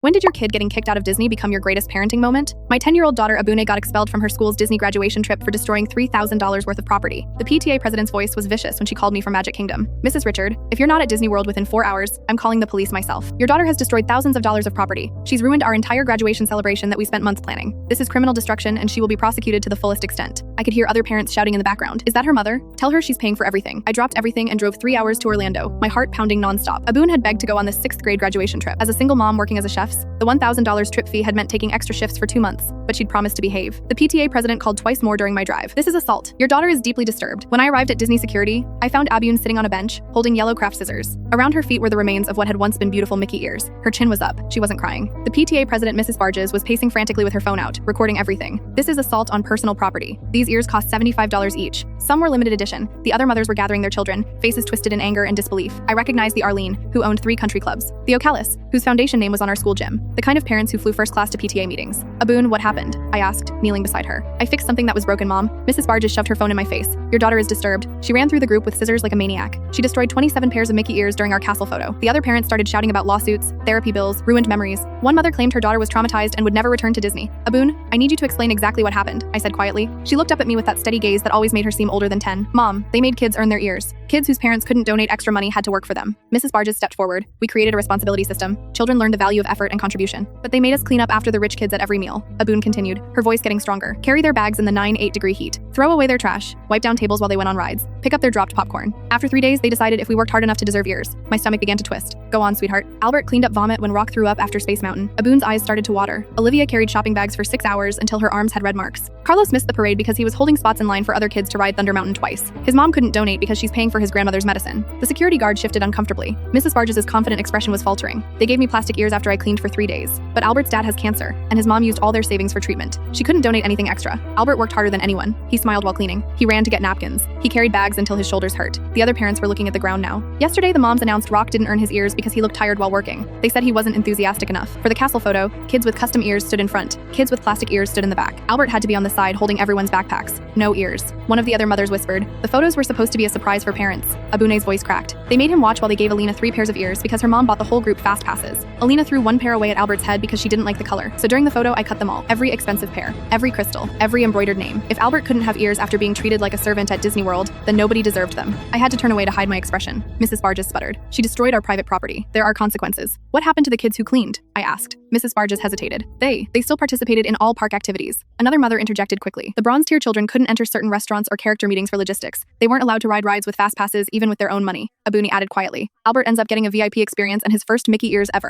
When did your kid getting kicked out of Disney become your greatest parenting moment? My 10-year-old daughter Abune got expelled from her school's Disney graduation trip for destroying $3,000 worth of property. The PTA president's voice was vicious when she called me from Magic Kingdom. Mrs. Richard, if you're not at Disney World within 4 hours, I'm calling the police myself. Your daughter has destroyed thousands of dollars of property. She's ruined our entire graduation celebration that we spent months planning. This is criminal destruction and she will be prosecuted to the fullest extent. I could hear other parents shouting in the background. Is that her mother? Tell her she's paying for everything. I dropped everything and drove 3 hours to Orlando, my heart pounding nonstop. Abune had begged to go on this 6th grade graduation trip. As a single mom working as a chef's, the $1,000 trip fee had meant taking extra shifts for 2 months, but she'd promised to behave. The PTA president called twice more during my drive. This is assault. Your daughter is deeply disturbed. When I arrived at Disney security, I found Abune sitting on a bench, holding yellow craft scissors. Around her feet were the remains of what had once been beautiful Mickey ears. Her chin was up. She wasn't crying. The PTA president, Mrs. Barges, was pacing frantically with her phone out, recording everything. This is assault on personal property. These ears cost $75 each. Some were limited edition. The other mothers were gathering their children, faces twisted in anger and disbelief. I recognized the Arlene, who owned 3 country clubs. The Ocallis, whose foundation name was on our school gym. The kind of parents who flew first class to PTA meetings. Abune, what happened? I asked, kneeling beside her. I fixed something that was broken, Mom. Mrs. Barges shoved her phone in my face. Your daughter is disturbed. She ran through the group with scissors like a maniac. She destroyed 27 pairs of Mickey ears during our castle photo. The other parents started shouting about lawsuits, therapy bills, ruined memories. One mother claimed her daughter was traumatized and would never return to Disney. Abune, I need you to explain exactly what happened, I said quietly. She looked up at me with that steady gaze that always made her seem older than 10. Mom, they made kids earn their ears. Kids whose parents couldn't donate extra money had to work for them. Mrs. Barges stepped forward. We created a responsibility system. Children learned the value of effort and contribution. But they made us clean up after the rich kids at every meal. Abune continued, her voice getting stronger. Carry their bags in the 9-8-degree heat. Throw away their trash. Wipe down tables while they went on rides. Pick up their dropped popcorn. After 3 days, they decided if we worked hard enough to deserve ears. My stomach began to twist. Go on, sweetheart. Albert cleaned up vomit when Rock threw up after Space Mountain. Abune's eyes started to water. Olivia carried shopping bags for 6 hours until her arms had red marks. Carlos missed the parade because he was holding spots in line for other kids to ride Thunder Mountain twice. His mom couldn't donate because she's paying for his grandmother's medicine. The security guard shifted uncomfortably. Mrs. Barges' confident expression was faltering. They gave me plastic ears after I cleaned for 3 days. But Albert's dad has cancer, and his mom used all their savings for treatment. She couldn't donate anything extra. Albert worked harder than anyone. He smiled while cleaning. He ran to get napkins. He carried bags until his shoulders hurt. The other parents were looking at the ground now. Yesterday, the moms announced Rock didn't earn his ears because he looked tired while working. They said he wasn't enthusiastic enough. For the castle photo, kids with custom ears stood in front. Kids with plastic ears stood in the back. Albert had to be on the side holding everyone's backpacks. No ears. One of the other mothers whispered. The photos were supposed to be a surprise for parents. Abune's voice cracked. They made him watch while they gave Alina 3 pairs of ears because her mom bought the whole group fast passes. Alina threw 1 pair away at Albert's head because she didn't like the color. So during the photo, I cut them all. Every expensive pair. Every crystal. Every embroidered name. If Albert couldn't have ears after being treated like a servant at Disney World, then nobody deserved them. I had to turn away to hide my expression. Mrs. Barges sputtered. She destroyed our private property. There are consequences. What happened to the kids who cleaned? I asked. Mrs. Barges hesitated. They still participated in all park activities. Another mother interjected quickly. The bronze tier children couldn't enter certain restaurants or character meetings for logistics. They weren't allowed to ride rides with fast passes even with their own money. Abune added quietly. Albert ends up getting a VIP experience and his first Mickey ears ever.